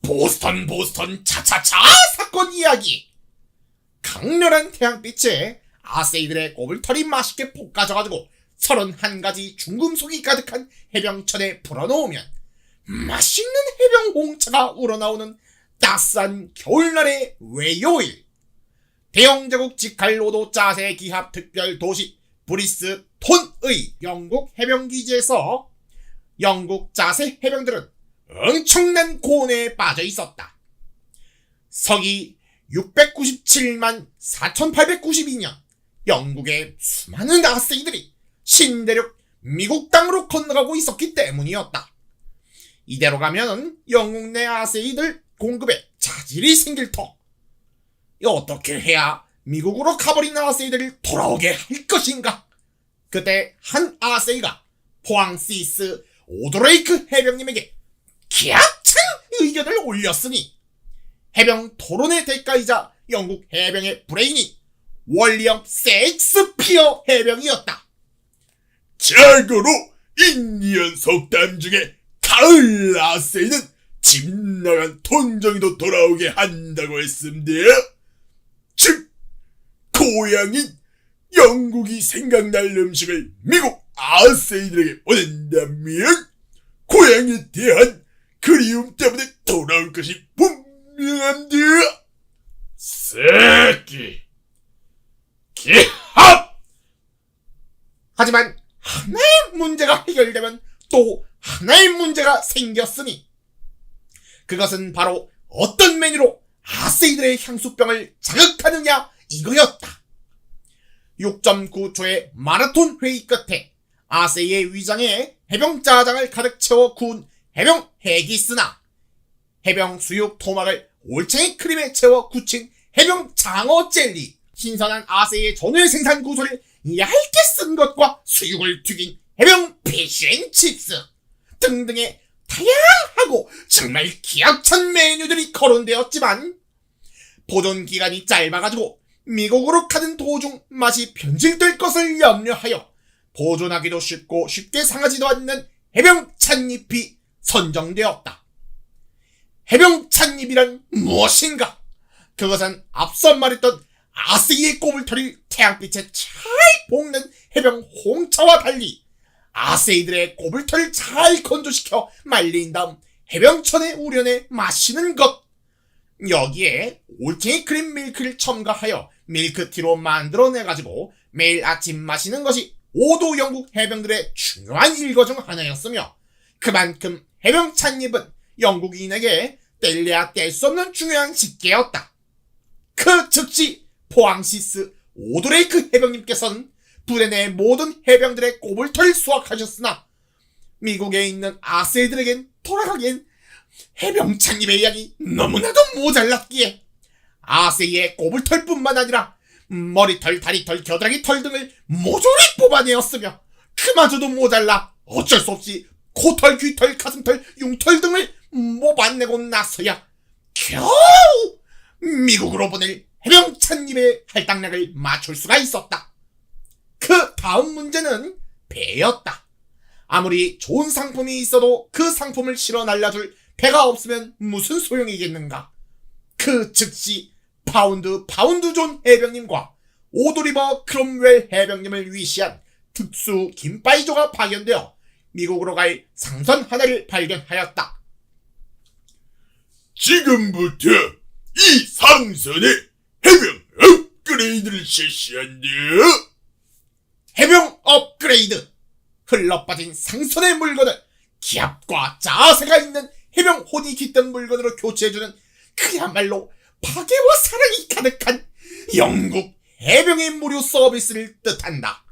보스턴 차차차 사건 이야기. 강렬한 태양빛에 아세이들의 꼬불털이 맛있게 볶아져가지고 31가지 중금속이 가득한 해병천에 불어넣으면 맛있는 해병 홍차가 우러나오는 따스한 겨울날의 외요일. 대영제국 직할로도 짜세 기합 특별 도시 브리스톤의 영국 해병기지에서 영국 짜세 해병들은 엄청난 고뇌에 빠져 있었다. 서기 697만 4892년 영국의 수많은 아세이들이 신대륙 미국 땅으로 건너가고 있었기 때문이었다. 이대로 가면 영국 내 아세이들 공급에 차질이 생길 터. 어떻게 해야 미국으로 가버린 아세이들을 돌아오게 할 것인가? 그때 한 아세이가 포항시스 오드레이크 해병님에게 기약찬 의견을 올렸으니 해병 토론의 대가이자 영국 해병의 브레인이 월리엄 셰익스피어 해병이었다. 자고로 인디언 속담 중에 가을 아세이는 집 나간 돈정이도 돌아오게 한다고 했습니다. 즉 고향인 영국이 생각날 음식을 미국 아세이들에게 보낸다면 고향에 대한 그리움 때문에 돌아올 것이 분명합니다. 새끼 기합! 하지만 하나의 문제가 해결되면 또 하나의 문제가 생겼으니 그것은 바로 어떤 메뉴로 아세이들의 향수병을 자극하느냐 이거였다. 6.9초의 마라톤 회의 끝에 아세이의 위장에 해병 짜장을 가득 채워 구운 해병 해기스나 해병 수육 토막을 올챙이 크림에 채워 굳힌 해병 장어 젤리, 신선한 아세이의 전회 생산 구소를 얇게 쓴 것과 수육을 튀긴 해병 피쉬앤칩스 등등의 다양하고 정말 기약찬 메뉴들이 거론되었지만 보존기간이 짧아가지고 미국으로 가는 도중 맛이 변질될 것을 염려하여 보존하기도 쉽고 쉽게 상하지도 않는 해병 찻잎이 선정되었다. 해병 찻잎이란 무엇인가? 그것은 앞서 말했던 아세이의 꼬불털이 태양빛에 잘 볶는 해병 홍차와 달리 아세이들의 꼬불털을 잘 건조시켜 말린 다음 해병천에 우려내 마시는 것. 여기에 올챙이 크림 밀크를 첨가하여 밀크티로 만들어내가지고 매일 아침 마시는 것이 5도 영국 해병들의 중요한 일거 중 하나였으며 그만큼 해병 찻잎은 영국인에게 뗄래야 뗄 수 없는 중요한 식재였다. 그 즉시 포항시스 오드레이크 해병님께서는 부대 내 모든 해병들의 꼬불털을 수확하셨으나 미국에 있는 아세이들에겐 돌아가기엔 해병 찻잎의 양이 너무나도 모자랐기에 아세이의 꼬불털뿐만 아니라 머리털, 다리털, 겨드랑이 털 등을 모조리 뽑아내었으며 그마저도 모자라 어쩔 수 없이 코털, 귀털, 가슴털, 융털 등을 뽑아내고 나서야 겨우 미국으로 보낼 해병 찻잎의 할당량을 맞출 수가 있었다. 그 다음 문제는 배였다. 아무리 좋은 상품이 있어도 그 상품을 실어 날라줄 배가 없으면 무슨 소용이겠는가. 그 즉시 파운드 존 해병님과 오드리버 크롬웰 해병님을 위시한 특수 긴바이조가 파견되어 미국으로 갈 상선 하나를 발견하였다. 지금부터 이 상선에 해병 업그레이드를 실시한다. 해병 업그레이드. 흘러빠진 상선의 물건을 기압과 자세가 있는 해병 혼이 깃든 물건으로 교체해주는 그야말로 파괴와 사랑이 가득한 영국 해병의 무료 서비스를 뜻한다.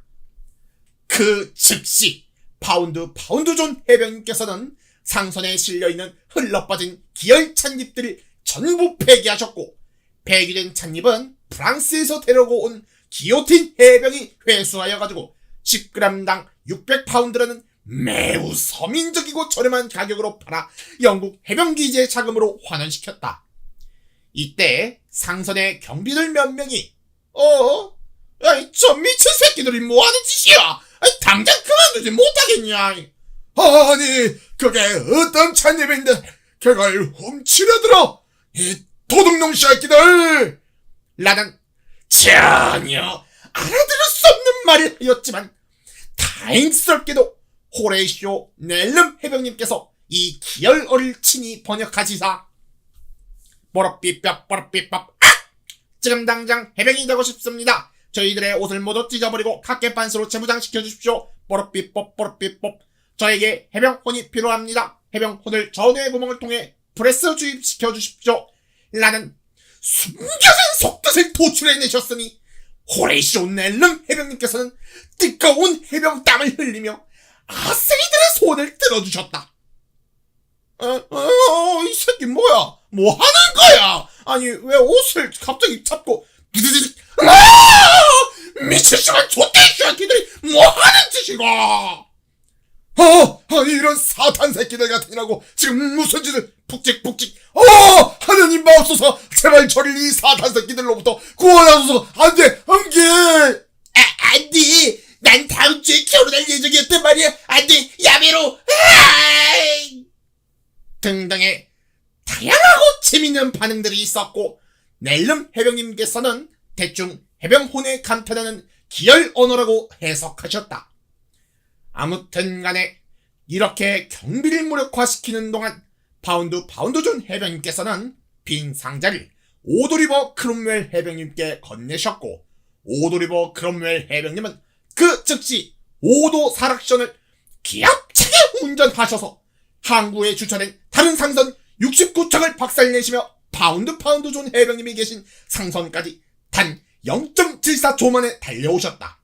그 즉시 파운드 존 해병님께서는 상선에 실려있는 흘러빠진 기열 찻잎들을 전부 폐기하셨고 폐기된 찻잎은 프랑스에서 데려고 온 기요틴 해병이 회수하여가지고 10g당 600파운드라는 매우 서민적이고 저렴한 가격으로 팔아 영국 해병기지의 자금으로 환원시켰다. 이때 상선의 경비들 몇 명이 야이 저 미친 새끼들이 뭐하는 짓이야? 당장 그만두지 못하겠냐? 아니 그게 어떤 찻잎인데 그걸 훔치려들어! 이 도둑놈 새끼들! 라는 전혀 알아들을 수 없는 말을 하였지만 다행스럽게도 호레이쇼 넬름 해병님께서 이 기열어를 친히 번역하시사 뽀로삐밥 지금 당장 해병이 되고 싶습니다. 저희들의 옷을 모두 찢어버리고 각개반스로 재무장시켜주십시오. 뽀로삐뽀 저에게 해병혼이 필요합니다. 해병혼을 전후의 구멍을 통해 프레스 주입시켜주십시오. 라는 숨겨진 속뜻을 도출해내셨으니 호레이쇼 넬름 해병님께서는 뜨거운 해병 땀을 흘리며 아세이들의 소원을 들어주셨다. 이 새끼 뭐야? 뭐 하는 거야? 아니 왜 옷을 갑자기 잡고 미치시간 좆대 새끼들이 뭐 하는 짓이고? 아니 이런 사탄 새끼들 같으라고 지금 무슨 짓을 푹찍 하느님 마옵소서 제발 저를 이 사탄 새끼들로부터 구원하소서. 안돼 안돼 안돼 난 다음 주에 결혼할 예정이었단 말이야. 안돼 야매로 등등의 다양하고 재밌는 반응들이 있었고 넬름 해병님께서는 대충 해병혼에 감탄하는 기열 언어라고 해석하셨다. 아무튼 간에 이렇게 경비를 무력화시키는 동안 파운드존 해병님께서는 빈 상자를 오도리버 크롬웰 해병님께 건네셨고 오도리버 크롬웰 해병님은 그 즉시 오도 사락션을 기압차게 운전하셔서 항구에 주차된 다른 상선 69척을 박살내시며 파운드존 해병님이 계신 상선까지 단 0.74초 만에 달려오셨다.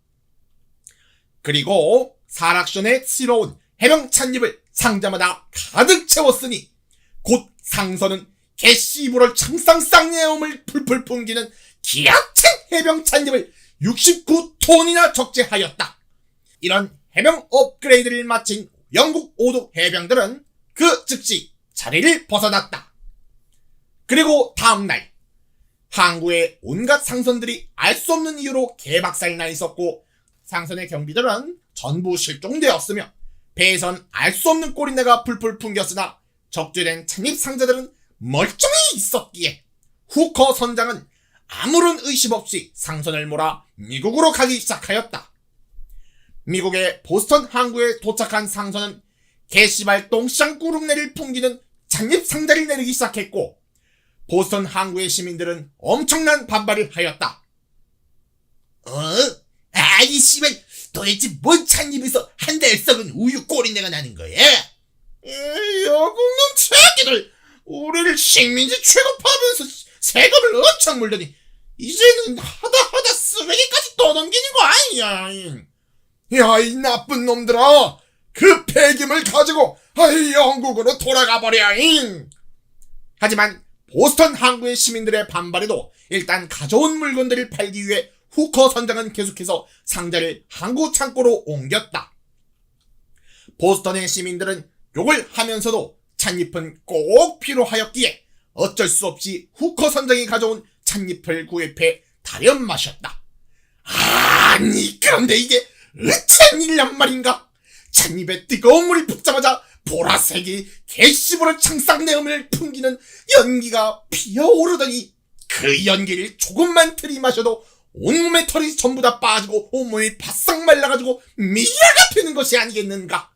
그리고 사락션에 실어온 해병 찻잎을 상자마다 가득 채웠으니 곧 상선은 개씨부럴 창쌍쌍내음을 풀풀 풍기는 기압찬 해병 찻잎을 69톤이나 적재하였다. 이런 해병 업그레이드를 마친 영국 오도 해병들은 그 즉시 자리를 벗어났다. 그리고 다음날 항구의 온갖 상선들이 알 수 없는 이유로 개박살 나 있었고 상선의 경비들은 전부 실종되었으며 배에선 알 수 없는 꼬리내가 풀풀 풍겼으나 적재된 찻잎 상자들은 멀쩡히 있었기에 후커 선장은 아무런 의심 없이 상선을 몰아 미국으로 가기 시작하였다. 미국의 보스턴 항구에 도착한 상선은 개씨발 똥쌍 꾸룩내를 풍기는 찻잎 상자를 내리기 시작했고 보스턴 항구의 시민들은 엄청난 반발을 하였다. 이 씨발 도대체 뭔 찻잎에서 한 달 썩은 우유 꼬리내가 나는 거야? 여국놈 새끼들 우리를 식민지 취급하면서 세금을 엄청 물더니 이제는 하다 쓰레기까지 떠넘기는 거 아니야? 야 이 나쁜 놈들아 그 폐기물 가지고 영국으로 돌아가 버려. 하지만 보스턴 항구의 시민들의 반발에도 일단 가져온 물건들을 팔기 위해 후커 선장은 계속해서 상자를 항구 창고로 옮겼다. 보스턴의 시민들은 욕을 하면서도 찻잎은 꼭 필요하였기에 어쩔 수 없이 후커 선장이 가져온 찻잎을 구입해 다려 마셨다. 아니 그런데 이게 어쩐 일란 말인가? 찻잎에 뜨거운 물이 붓자마자 보라색이 개씨부를 창쌍내음을 풍기는 연기가 피어오르더니 그 연기를 조금만 들이마셔도 온몸의 털이 전부 다 빠지고 온몸이 바싹 말라가지고 미라가 되는 것이 아니겠는가?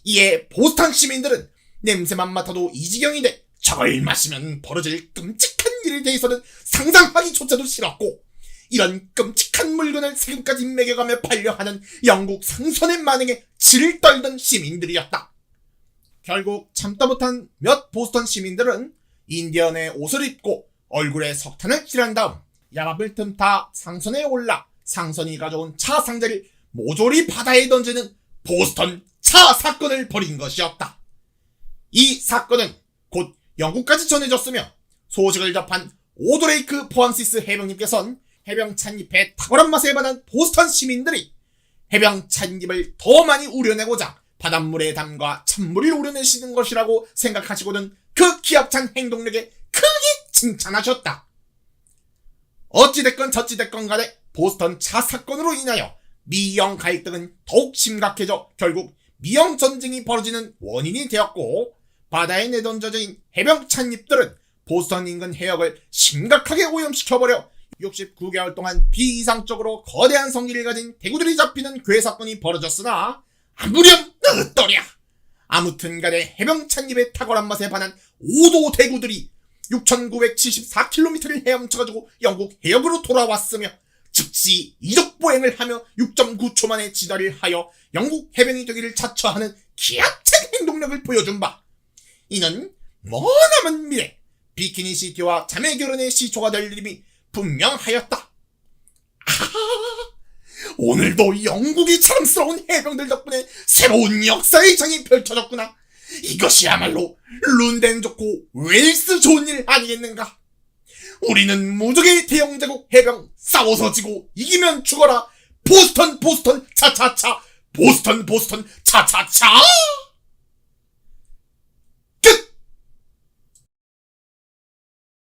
이에 보스턴 시민들은 냄새만 맡아도 이 지경이 돼 저걸 마시면 벌어질 끔찍한 일에 대해서는 상상하기조차도 싫었고 이런 끔찍한 물건을 세금까지 매겨가며 팔려 하는 영국 상선의 만행에 질을 떨던 시민들이었다. 결국 참다 못한 몇 보스턴 시민들은 인디언의 옷을 입고 얼굴에 석탄을 칠한 다음 야밤을 틈타 상선에 올라 상선이 가져온 차 상자를 모조리 바다에 던지는 보스턴 차 사건을 벌인 것이었다. 이 사건은 곧 영국까지 전해졌으며 소식을 접한 오드레이크 포안시스 해병님께서는 해병 찻잎의 탁월한 맛에 반한 보스턴 시민들이 해병 찻잎을 더 많이 우려내고자 바닷물에 담가 찬물을 우려내시는 것이라고 생각하시고는 그 기합찬 행동력에 크게 칭찬하셨다. 어찌됐건 저찌됐건 간에 보스턴 차 사건으로 인하여 미영 갈등은 더욱 심각해져 결국 미영 전쟁이 벌어지는 원인이 되었고 바다에 내던져진 해병 찻잎들은 보스턴 인근 해역을 심각하게 오염시켜버려 69개월 동안 비이상적으로 거대한 성기를 가진 대구들이 잡히는 괴사건이 벌어졌으나 아무렴 으떠랴. 아무튼 간에 해병 찻잎의 탁월한 맛에 반한 5도 대구들이 6,974km를 헤엄쳐가지고 영국 해역으로 돌아왔으며 즉시 이적보행을 하며 6.9초 만에 진화를 하여 영국 해병이 되기를 자처하는 기하찬 행동력을 보여준 바. 이는 머나먼 미래 비키니 시티와 자매 결혼의 시초가 될 일임이 분명하였다. 오늘도 영국이 자랑스러운 해병들 덕분에 새로운 역사의 장이 펼쳐졌구나. 이것이야말로 룬덴 좋고 웨일스 좋은 일 아니겠는가. 우리는 무적의 대영제국 해병 싸워서 지고 이기면 죽어라. 보스턴 차차차 보스턴 차차차.